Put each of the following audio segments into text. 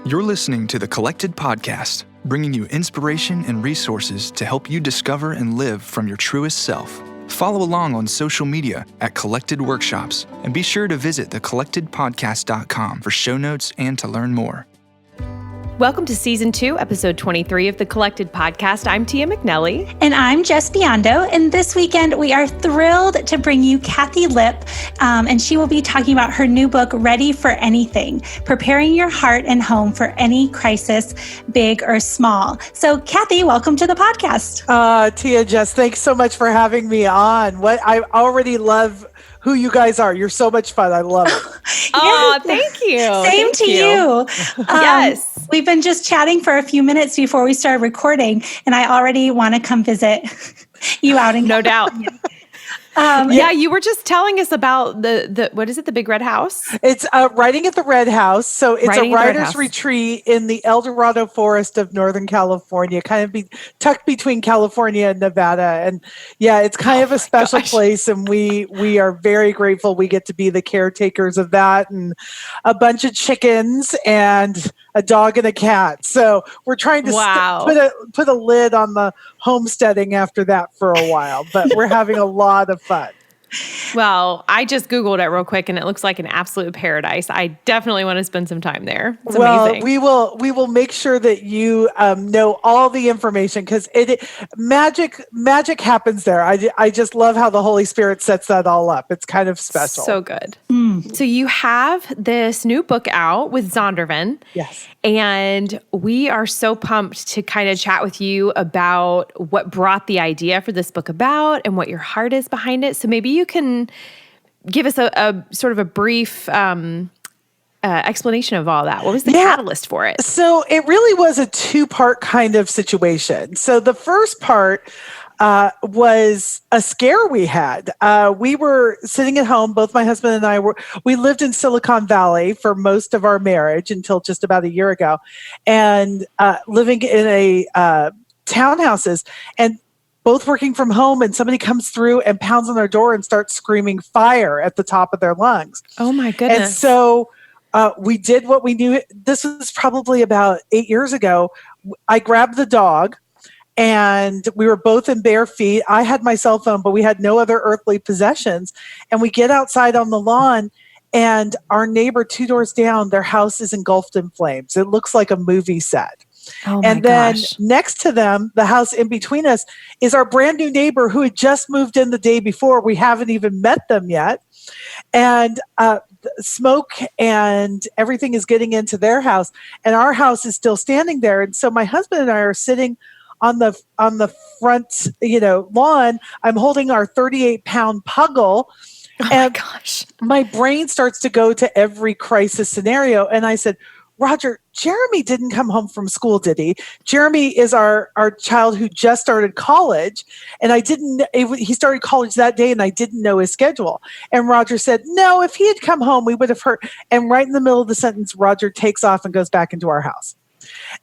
You're listening to the Collected Podcast, bringing you inspiration and resources to help you discover and live from your truest self. Follow along on social media at Collected Workshops, and be sure to visit thecollectedpodcast.com for show notes and to learn more. Welcome to Season 2, Episode 23 of the Collected Podcast. I'm Tia McNelly. And I'm Jess Biondo. And this weekend, we are thrilled to bring you Kathi Lipp, and she will be talking about her new book, Ready for Anything, Preparing Your Heart and Home for Any Crisis, Big or Small. So, Kathi, welcome to the podcast. Tia, Jess, thanks so much for having me on. I already love who you guys are. You're so much fun. I love it. Oh, thank you. Same to you. Yes. We've been just chatting for a few minutes before we started recording, and I already want to come visit you out in No doubt. Yeah, you were just telling us about the what is it, the Big Red House? It's Writing at the Red House. So it's Writing a at the Red writer's House. retreat in the El Dorado Forest of Northern California, kind of tucked between California and Nevada. And yeah, it's kind of a special place, and we are very grateful we get to be the caretakers of that, and a bunch of chickens and a dog and a cat. So we're trying to put a lid on the homesteading after that for a while, but we're having a lot of fun. Well, I just Googled it real quick, and it looks like an absolute paradise. I definitely want to spend some time there. It's amazing. We will make sure that you know all the information, because magic happens there. I just love how the Holy Spirit sets that all up. It's kind of special. So good. So you have this new book out with Zondervan. Yes. And we are so pumped to kind of chat with you about what brought the idea for this book about and what your heart is behind it. So maybe you can give us a sort of a brief explanation of all that. What was the catalyst for it? So it really was a two-part kind of situation. So the first part was a scare we had. We were sitting at home, both my husband and I we lived in Silicon Valley for most of our marriage until just about a year ago, and living in a townhouses, and both working from home, and somebody comes through and pounds on our door and starts screaming fire at the top of their lungs. Oh my goodness. And so we did what we knew. This was probably about 8 years ago. I grabbed the dog, and we were both in bare feet. I had my cell phone, but we had no other earthly possessions. And we get outside on the lawn, and our neighbor 2 doors down, their house is engulfed in flames. It looks like a movie set. Oh my and then gosh. next to them, the house in between us, is our brand new neighbor who had just moved in the day before. We haven't even met them yet. And smoke and everything is getting into their house, and our house is still standing there. And so my husband and I are sitting on the front, lawn. I'm holding our 38-pound puggle. Oh and my gosh. My brain starts to go to every crisis scenario. And I said, Roger, Jeremy didn't come home from school, did he? Jeremy is our child who just started college. And he started college that day, and I didn't know his schedule. And Roger said, no, if he had come home, we would have heard. And right in the middle of the sentence, Roger takes off and goes back into our house.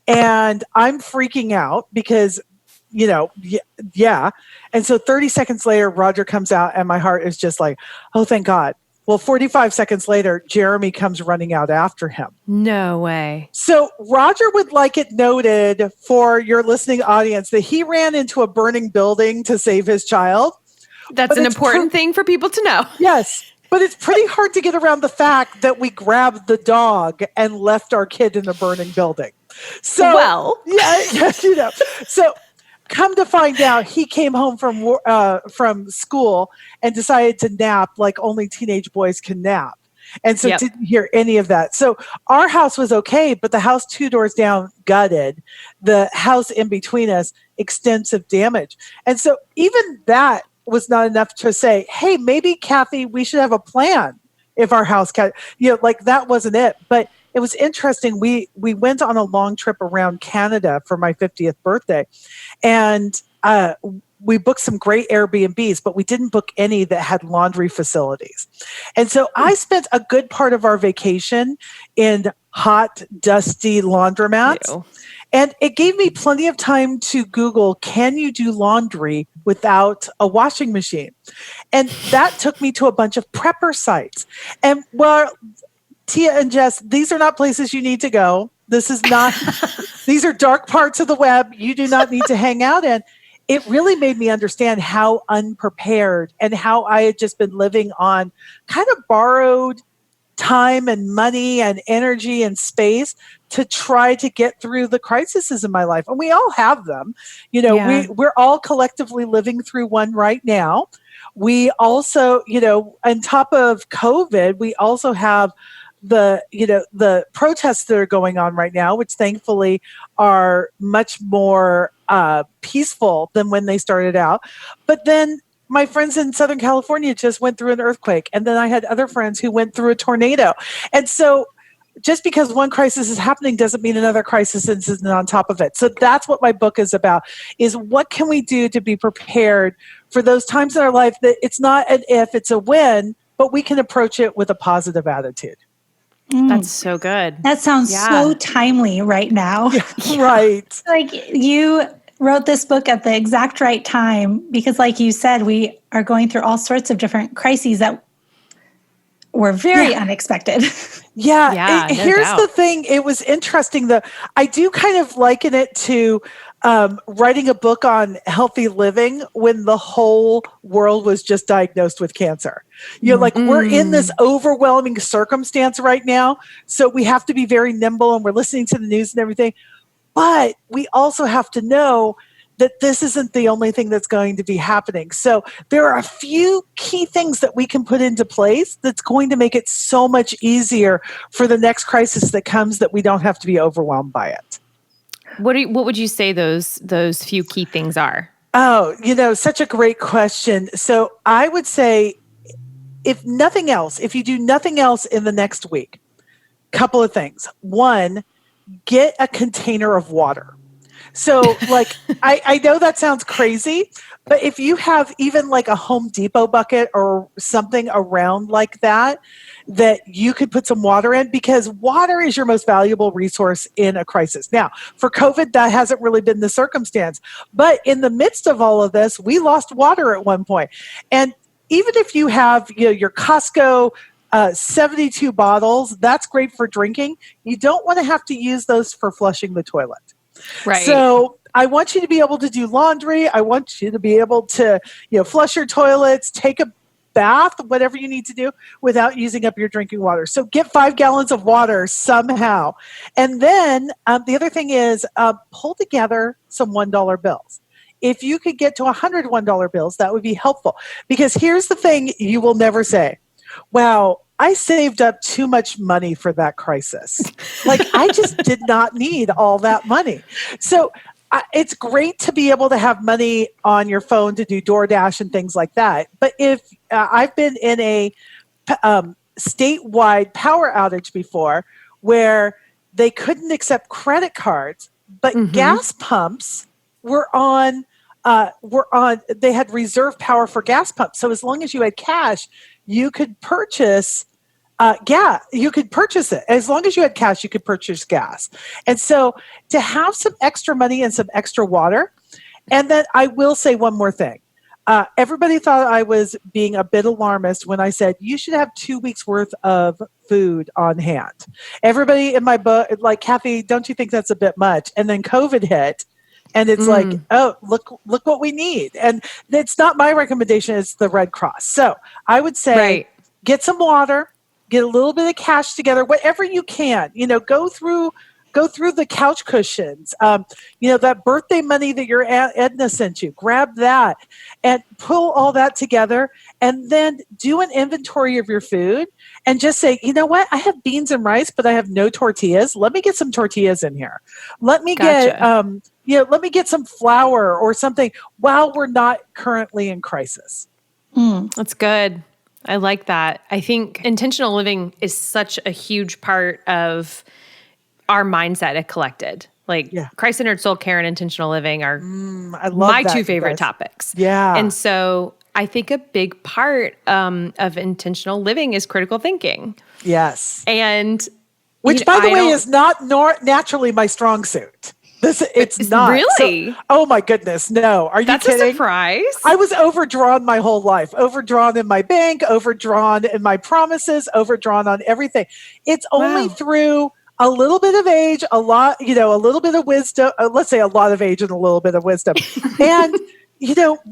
And I'm freaking out because, yeah. And so 30 seconds later, Roger comes out, and my heart is just like, oh, thank God. Well, 45 seconds later, Jeremy comes running out after him. No way. So Roger would like it noted for your listening audience that he ran into a burning building to save his child. That's an important thing for people to know. Yes. But it's pretty hard to get around the fact that we grabbed the dog and left our kid in a burning building. So, So come to find out, he came home from school and decided to nap like only teenage boys can nap. And so didn't hear any of that. So our house was okay, but the house 2 doors down, gutted. The house in between us, extensive damage. And so even that was not enough to say, hey, maybe, Kathi, we should have a plan if our house that wasn't it. But it was interesting. We went on a long trip around Canada for my 50th birthday, and we booked some great Airbnbs, but we didn't book any that had laundry facilities. And so I spent a good part of our vacation in hot, dusty laundromats. Ew. And it gave me plenty of time to Google, can you do laundry without a washing machine? And that took me to a bunch of prepper sites. And Tia and Jess, these are not places you need to go. This is not, these are dark parts of the web you do not need to hang out in. It really made me understand how unprepared and how I had just been living on kind of borrowed time and money and energy and space to try to get through the crises in my life. And we all have them. We're all collectively living through one right now. We also, on top of COVID, we also have the protests that are going on right now, which thankfully are much more peaceful than when they started out. But then my friends in Southern California just went through an earthquake. And then I had other friends who went through a tornado. And so just because one crisis is happening doesn't mean another crisis isn't on top of it. So that's what my book is about, is what can we do to be prepared for those times in our life that it's not an if, it's a when, but we can approach it with a positive attitude. That's so good. That sounds so timely right now. Yeah, right. Like you wrote this book at the exact right time because, like you said, we are going through all sorts of different crises that were very unexpected. Here's the thing. It was interesting, though. I do kind of liken it to writing a book on healthy living when the whole world was just diagnosed with cancer. We're in this overwhelming circumstance right now. So we have to be very nimble, and we're listening to the news and everything. But we also have to know that this isn't the only thing that's going to be happening. So there are a few key things that we can put into place that's going to make it so much easier for the next crisis that comes, that we don't have to be overwhelmed by it. What would you say those few key things are? Oh, such a great question. So I would say, if nothing else, if you do nothing else in the next week, couple of things. One, get a container of water. So I know that sounds crazy, but if you have even like a Home Depot bucket or something around like that you could put some water in, because water is your most valuable resource in a crisis. Now, for COVID, that hasn't really been the circumstance, but in the midst of all of this, we lost water at one point. And even if you have, your Costco 72 bottles, that's great for drinking. You don't want to have to use those for flushing the toilet. Right. So I want you to be able to do laundry. I want you to be able to, flush your toilets, take a bath, whatever you need to do without using up your drinking water. So get 5 gallons of water somehow. And then the other thing is pull together some $1 bills. If you could get to 100 $1 bills, that would be helpful. Because here's the thing you will never say, wow, I saved up too much money for that crisis. I just did not need all that money. So it's great to be able to have money on your phone to do DoorDash and things like that. But if I've been in a statewide power outage before where they couldn't accept credit cards, but gas pumps were on, they had reserve power for gas pumps. So as long as you had cash, you could purchase gas. You could purchase it. As long as you had cash, you could purchase gas. And so to have some extra money and some extra water. And then I will say one more thing. Everybody thought I was being a bit alarmist when I said you should have 2 weeks worth of food on hand. Everybody in my book, like, Kathi, don't you think that's a bit much? And then COVID hit. And it's like, oh, look what we need. And it's not my recommendation, it's the Red Cross. So I would say get some water, get a little bit of cash together, whatever you can. Go through the couch cushions. That birthday money that your Aunt Edna sent you, grab that and pull all that together, and then do an inventory of your food and just say, you know what? I have beans and rice, but I have no tortillas. Let me get some tortillas in here. Let me get let me get some flour or something while we're not currently in crisis. That's good. I like that. I think intentional living is such a huge part of our mindset at Collected. Christ-centered soul care and intentional living are my 2 favorite topics. Yeah. And so I think a big part of intentional living is critical thinking. Yes. And which, by the way, is not naturally my strong suit. It's not. Really? So, oh my goodness, no. Are you kidding? That's a surprise. I was overdrawn my whole life. Overdrawn in my bank, overdrawn in my promises, overdrawn on everything. It's only through a little bit of age, a lot, a little bit of wisdom, let's say a lot of age and a little bit of wisdom. And,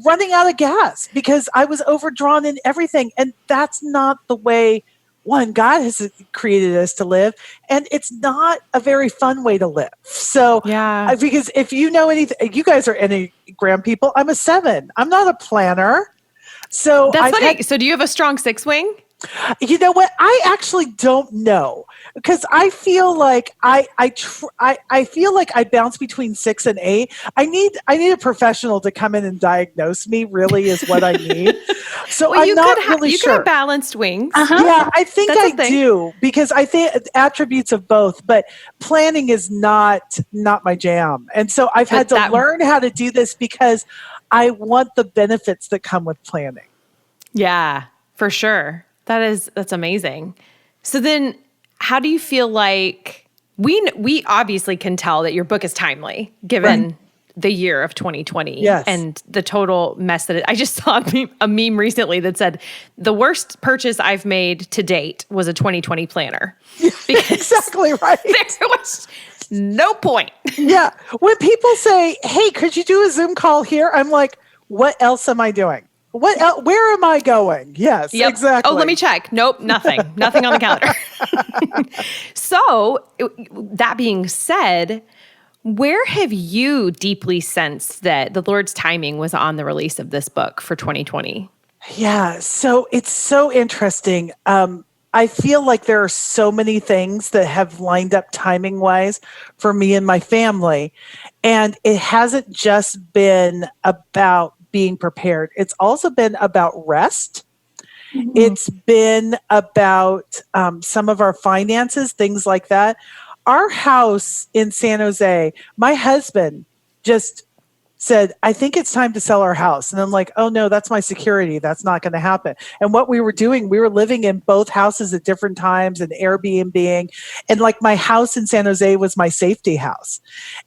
running out of gas because I was overdrawn in everything. And that's not the way God has created us to live. And it's not a very fun way to live. So, because if you know anything, you guys are Enneagram people. I'm a 7. I'm not a planner. So that's funny. So do you have a strong 6-wing? You know what? I actually don't know because I feel like I feel like I bounce between 6 and 8. I need a professional to come in and diagnose me. Really, is what I need. So I'm not really sure. You could have balanced wings. Yeah, I think I do because I think attributes of both. But planning is not my jam, and so I've had to learn how to do this because I want the benefits that come with planning. Yeah, for sure. That's amazing. So then how do you feel like we obviously can tell that your book is timely given the year of 2020 and the total mess that I just saw a meme recently that said the worst purchase I've made to date was a 2020 planner. Exactly right. There was no point. Yeah. When people say, "Hey, could you do a Zoom call here?" I'm like, "What else am I doing? What else? Where am I going?" Yes, exactly. Oh, let me check. Nope, nothing. Nothing on the calendar. So, that being said, where have you deeply sensed that the Lord's timing was on the release of this book for 2020? Yeah, so it's so interesting. I feel like there are so many things that have lined up timing-wise for me and my family. And it hasn't just been about being prepared. It's also been about rest. Mm-hmm. It's been about some of our finances, things like that. Our house in San Jose, my husband just said, "I think it's time to sell our house." And I'm like, "Oh no, that's my security. That's not going to happen." And what we were doing, we were living in both houses at different times and Airbnb-ing. And like my house in San Jose was my safety house.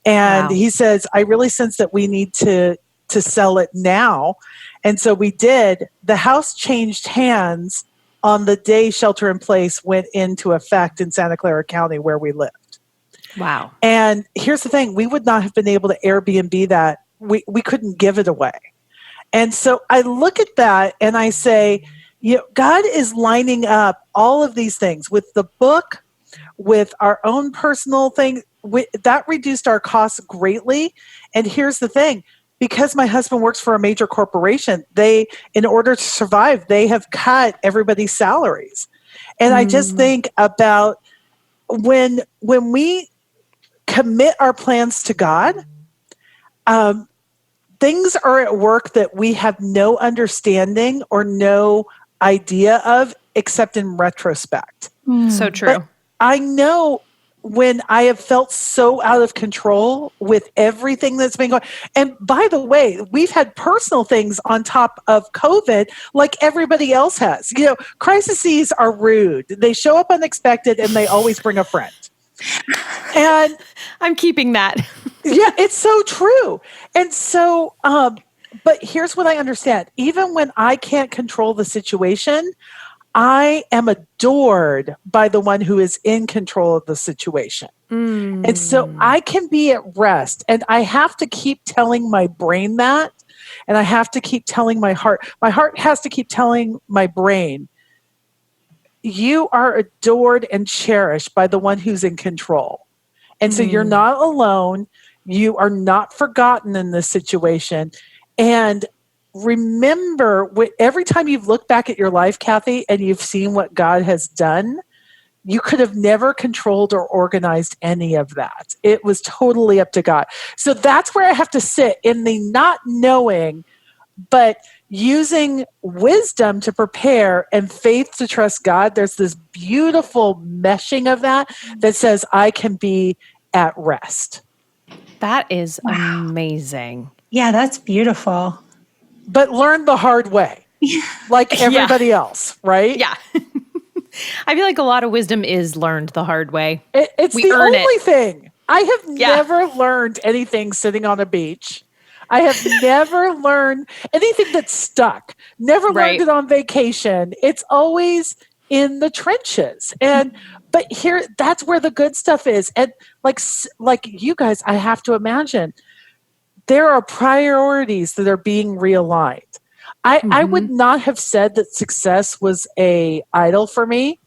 And he says, "I really sense that we need to sell it now." And so we did. The house changed hands on the day shelter in place went into effect in Santa Clara County where we lived. Wow. And here's the thing, we would not have been able to Airbnb that. We couldn't give it away. And so I look at that and I say, God is lining up all of these things with the book, with our own personal thing. That reduced our costs greatly. And here's the thing, because my husband works for a major corporation, in order to survive, they have cut everybody's salaries. And I just think about when we commit our plans to God, things are at work that we have no understanding or no idea of, except in retrospect. So true. But I know when I have felt so out of control with everything that's been going. And by the way, we've had personal things on top of COVID like everybody else has. Crises are rude. They show up unexpected and they always bring a friend. And I'm keeping that. Yeah, it's so true. And so, but here's what I understand. Even when I can't control the situation, I am adored by the one who is in control of the situation. And so I can be at rest, and I have to keep telling my brain that, and I have to keep telling my heart. My heart has to keep telling my brain, you are adored and cherished by the one who's in control. And so you're not alone. You are not forgotten in this situation. And remember, every time you've looked back at your life, Kathi, and you've seen what God has done, you could have never controlled or organized any of that. It was totally up to God. So that's where I have to sit in the not knowing, but using wisdom to prepare and faith to trust God. There's this beautiful meshing of that says I can be at rest. That is amazing. Yeah, that's beautiful. But learn the hard way, like everybody else, right? Yeah. I feel like a lot of wisdom is learned the hard way. It's the only thing. I have never learned anything sitting on a beach. I have never learned anything that's stuck. Never learned it on vacation. It's always in the trenches. But here, that's where the good stuff is. And like you guys, I have to imagine there are priorities that are being realigned. I would not have said that success was a idol for me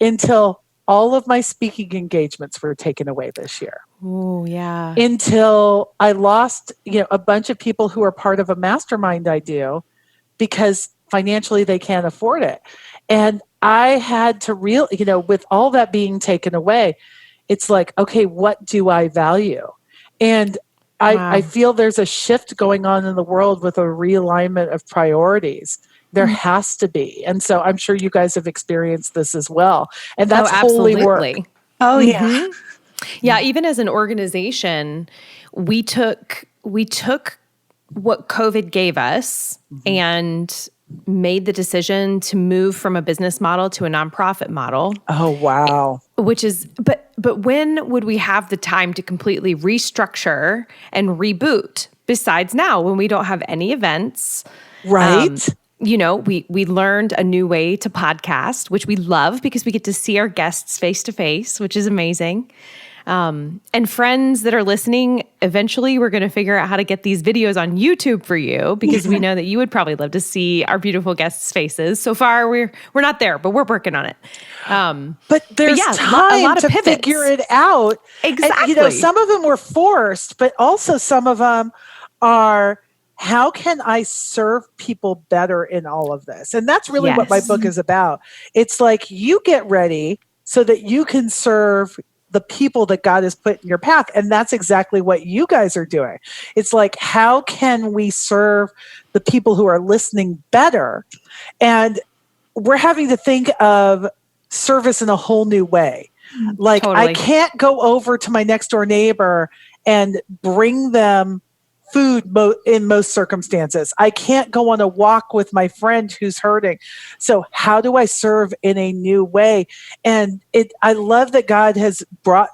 until all of my speaking engagements were taken away this year. Oh, yeah. Until I lost, a bunch of people who are part of a mastermind I do because financially they can't afford it. And I had to with all that being taken away, it's like, okay, what do I value? And I feel there's a shift going on in the world with a realignment of priorities. There has to be. And so I'm sure you guys have experienced this as well. And that's holy work. Oh, yeah. Yeah, even as an organization, we took what COVID gave us and made the decision to move from a business model to a nonprofit model. Oh, wow. Which is, but when would we have the time to completely restructure and reboot besides now when we don't have any events? Right. We learned a new way to podcast, which we love because we get to see our guests face to face, which is amazing. And friends that are listening, eventually we're going to figure out how to get these videos on YouTube for you because we know that you would probably love to see our beautiful guests' faces. So far, we're not there, but we're working on it. But there's time a lot to figure it out. Exactly. And, some of them were forced, but also some of them are, how can I serve people better in all of this? And that's really what my book is about. It's like you get ready so that you can serve the people that God has put in your path. And that's exactly what you guys are doing. It's like, how can we serve the people who are listening better? And we're having to think of service in a whole new way. Like, totally. I can't go over to my next door neighbor and bring them food in most circumstances. I can't go on a walk with my friend who's hurting. So how do I serve in a new way? And I love that God has brought,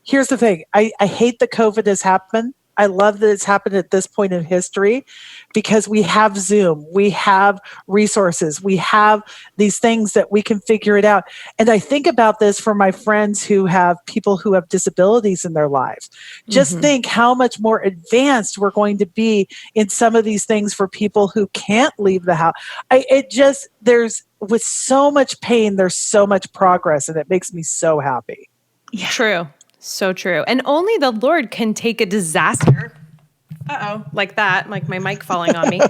here's the thing. I hate that COVID has happened. I love that it's happened at this point in history because we have Zoom, we have resources, we have these things that we can figure it out. And I think about this for my friends who have people who have disabilities in their lives. Just think how much more advanced we're going to be in some of these things for people who can't leave the house. There's with so much pain, there's so much progress, and it makes me so happy. Yeah. True. So true. And only the Lord can take a disaster, like that, like my mic falling on me,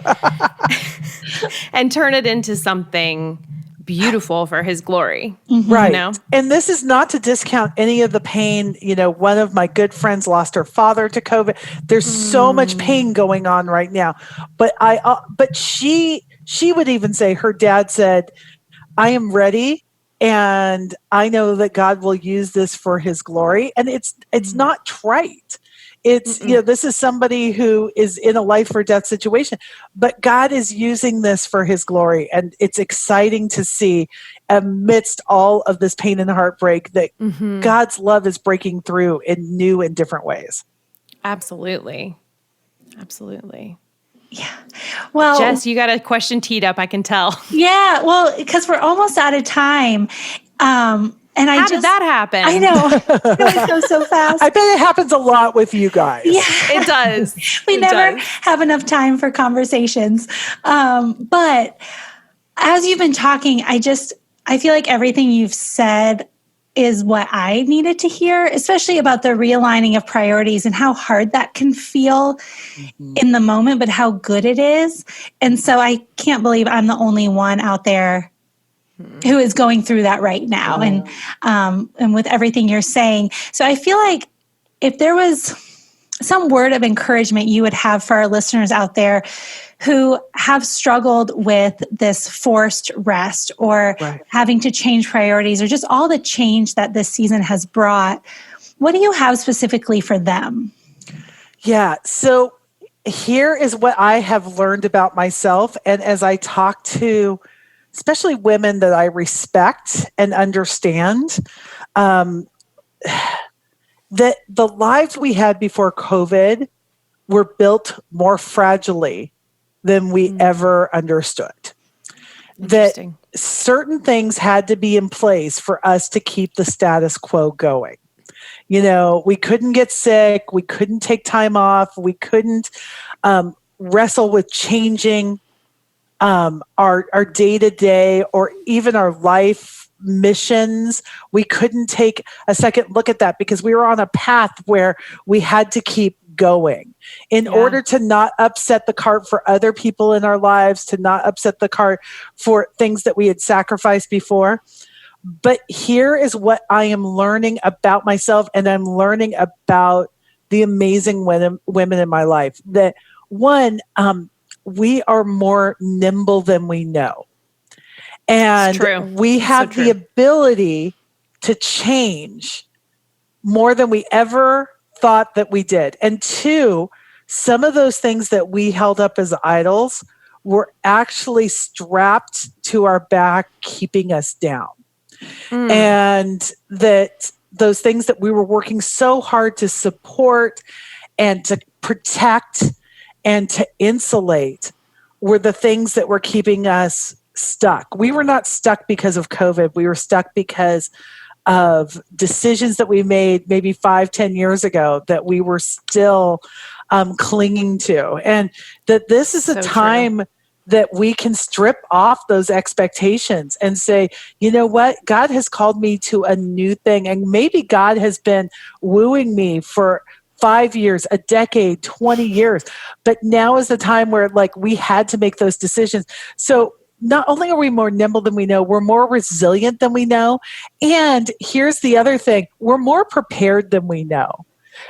and turn it into something beautiful for his glory. Right. And this is not to discount any of the pain. One of my good friends lost her father to COVID. There's so much pain going on right now. But but she would even say, her dad said, I am ready. And I know that God will use this for his glory. And it's not trite. It's, this is somebody who is in a life or death situation, but God is using this for his glory. And it's exciting to see amidst all of this pain and heartbreak that God's love is breaking through in new and different ways. Absolutely. Absolutely. Yeah. Well, Jess, you got a question teed up, I can tell. Yeah. Well, because we're almost out of time. And How did that happen? I know. It goes so fast. I bet it happens a lot with you guys. Yeah, it does. We never have enough time for conversations. But as you've been talking, I feel like everything you've said is what I needed to hear, especially about the realigning of priorities and how hard that can feel in the moment, but how good it is. And so I can't believe I'm the only one out there who is going through that right now. And with everything you're saying. So I feel like if there was some word of encouragement you would have for our listeners out there who have struggled with this forced rest or having to change priorities or just all the change that this season has brought, what do you have specifically for them? Yeah. So here is what I have learned about myself. And as I talk to especially women that I respect and understand, that the lives we had before COVID were built more fragilely than we ever understood. that certain things had to be in place for us to keep the status quo going. We couldn't get sick. We couldn't take time off. We couldn't wrestle with changing our day-to-day or even our life missions. We couldn't take a second look at that because we were on a path where we had to keep going in order to not upset the cart for other people in our lives, to not upset the cart for things that we had sacrificed before. But here is what I am learning about myself, and I'm learning about the amazing women in my life. That one, we are more nimble than we know. And we have the ability to change more than we ever thought that we did. And two, some of those things that we held up as idols were actually strapped to our back, keeping us down. And that those things that we were working so hard to support and to protect and to insulate were the things that were keeping us stuck. We were not stuck because of COVID. We were stuck because of decisions that we made maybe 5-10 years ago that we were still clinging to. And that this is a time that we can strip off those expectations and say, you know what? God has called me to a new thing. And maybe God has been wooing me for 5 years, a decade, 20 years. But now is the time where we had to make those decisions. So not only are we more nimble than we know, we're more resilient than we know. And here's the other thing, we're more prepared than we know.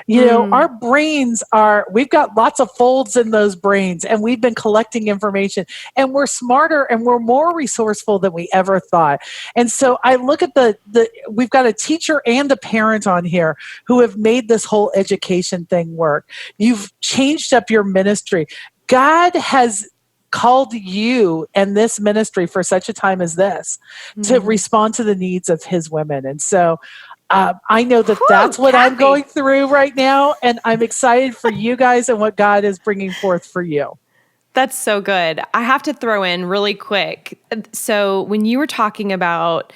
Our brains we've got lots of folds in those brains, and we've been collecting information, and we're smarter and we're more resourceful than we ever thought. And so I look at we've got a teacher and a parent on here who have made this whole education thing work. You've changed up your ministry. God has called you and this ministry for such a time as this to respond to the needs of his women. And so I know that that's what Kathi. I'm going through right now, and I'm excited for you guys and what God is bringing forth for you. That's so good. I have to throw in really quick. So when you were talking about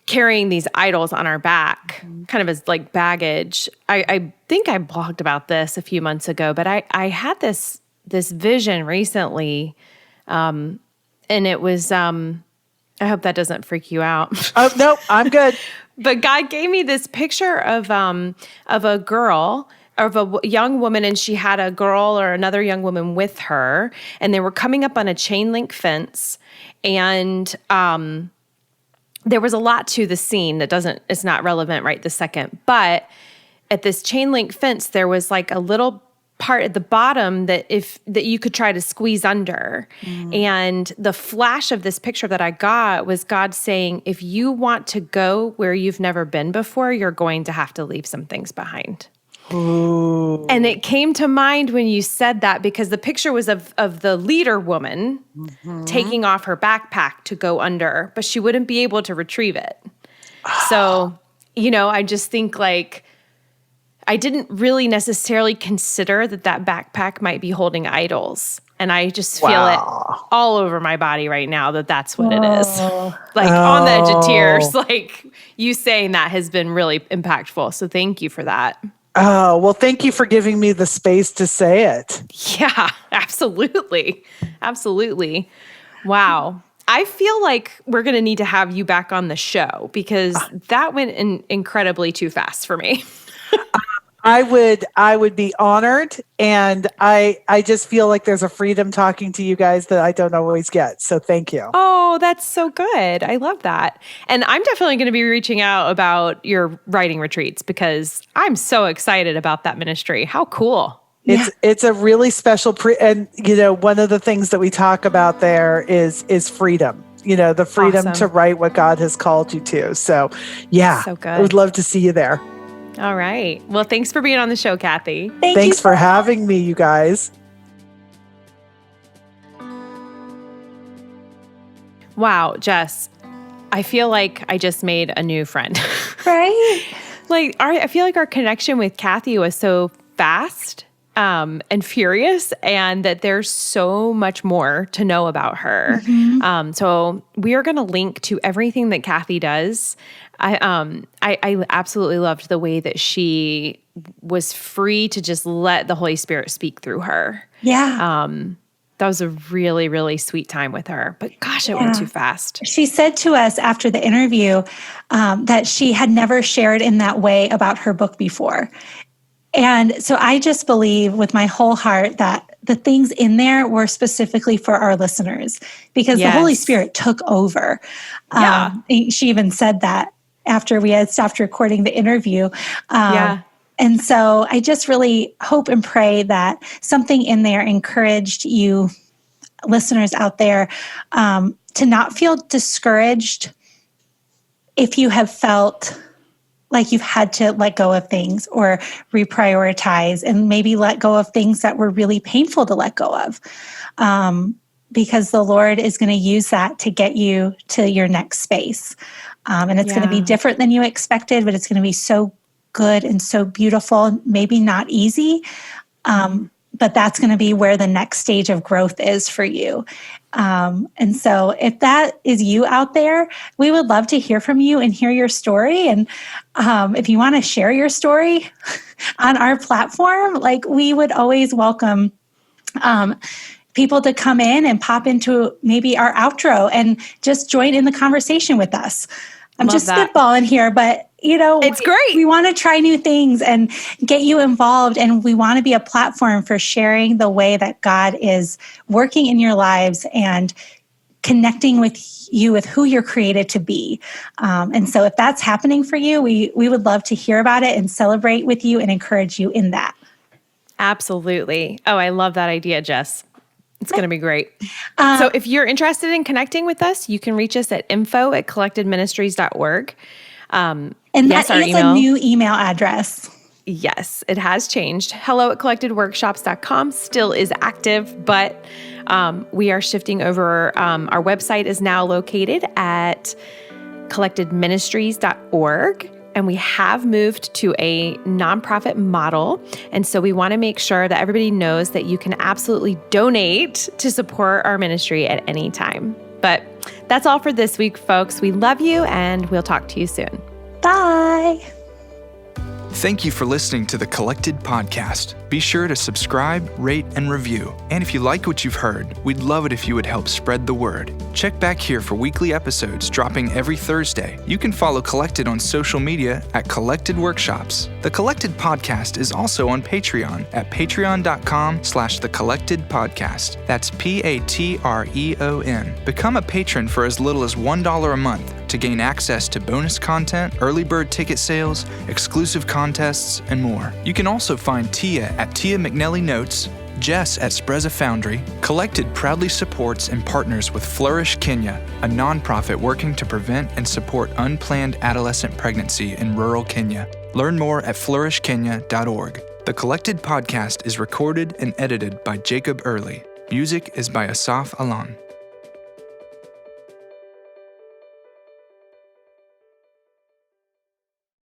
carrying these idols on our back, kind of as baggage, I think I blogged about this a few months ago, but I had this vision recently, and it was, I hope that doesn't freak you out. Oh, no, I'm good. But God gave me this picture of a girl, of a young woman, and she had a girl or another young woman with her, and they were coming up on a chain link fence, and there was a lot to the scene it's not relevant right this second, but at this chain link fence, there was a little part at the bottom that you could try to squeeze under. And the flash of this picture that I got was God saying, if you want to go where you've never been before, you're going to have to leave some things behind. Ooh. And it came to mind when you said that, because the picture was of the leader woman taking off her backpack to go under, but she wouldn't be able to retrieve it. So, I just think I didn't really necessarily consider that backpack might be holding idols. And I just feel it all over my body right now that's what it is. On the edge of tears. You saying that has been really impactful. So thank you for that. Oh, well, thank you for giving me the space to say it. Yeah, absolutely. Absolutely. Wow. I feel like we're going to need to have you back on the show, because that went incredibly too fast for me. I would be honored, and I just feel like there's a freedom talking to you guys that I don't always get. So thank you. Oh, that's so good. I love that. And I'm definitely going to be reaching out about your writing retreats, because I'm so excited about that ministry. How cool. It's a really special and one of the things that we talk about there is freedom. The freedom to write what God has called you to. So yeah, so good. I would love to see you there. All right. Well, thanks for being on the show, Kathi. Thanks for having me, you guys. Wow, Jess, I feel like I just made a new friend. Right? I feel like our connection with Kathi was so fast and furious, and that there's so much more to know about her. So we are going to link to everything that Kathi does. I absolutely loved the way that she was free to just let the Holy Spirit speak through her. Yeah. That was a really, really sweet time with her. But gosh, it went too fast. She said to us after the interview that she had never shared in that way about her book before. And so I just believe with my whole heart that the things in there were specifically for our listeners because the Holy Spirit took over. She even said that after we had stopped recording the interview. And so I just really hope and pray that something in there encouraged you listeners out there to not feel discouraged if you have felt like you've had to let go of things or reprioritize and maybe let go of things that were really painful to let go of. Because the Lord is going to use that to get you to your next space. And it's going to be different than you expected, but it's going to be so good and so beautiful, maybe not easy, but that's going to be where the next stage of growth is for you. And so if that is you out there, we would love to hear from you and hear your story. And if you want to share your story on our platform, like we would always welcome people to come in and pop into maybe our outro and just join in the conversation with us. I'm just spitballing here, but it's great. We want to try new things and get you involved. And we want to be a platform for sharing the way that God is working in your lives and connecting with you with who you're created to be. And so if that's happening for you, we would love to hear about it and celebrate with you and encourage you in that. Absolutely. Oh, I love that idea, Jess. It's going to be great. So if you're interested in connecting with us, you can reach us at info@collectedministries.org. And that is a new email address. Yes, it has changed. hello@collectedworkshops.com still is active, but we are shifting over. Our website is now located at collectedministries.org. And we have moved to a nonprofit model. And so we want to make sure that everybody knows that you can absolutely donate to support our ministry at any time. But that's all for this week, folks. We love you, and we'll talk to you soon. Bye. Thank you for listening to the Collected Podcast. Be sure to subscribe, rate, and review. And if you like what you've heard, we'd love it if you would help spread the word. Check back here for weekly episodes dropping every Thursday. You can follow Collected on social media at Collected Workshops. The Collected Podcast is also on Patreon at patreon.com/thecollectedpodcast. That's Patreon. Become a patron for as little as $1 a month to gain access to bonus content, early bird ticket sales, exclusive contests, and more. You can also find Tia at Tia McNelly Notes, Jess at Spreza Foundry. Collected proudly supports and partners with Flourish Kenya, a nonprofit working to prevent and support unplanned adolescent pregnancy in rural Kenya. Learn more at flourishkenya.org. The Collected Podcast is recorded and edited by Jacob Early. Music is by Asaf Alan.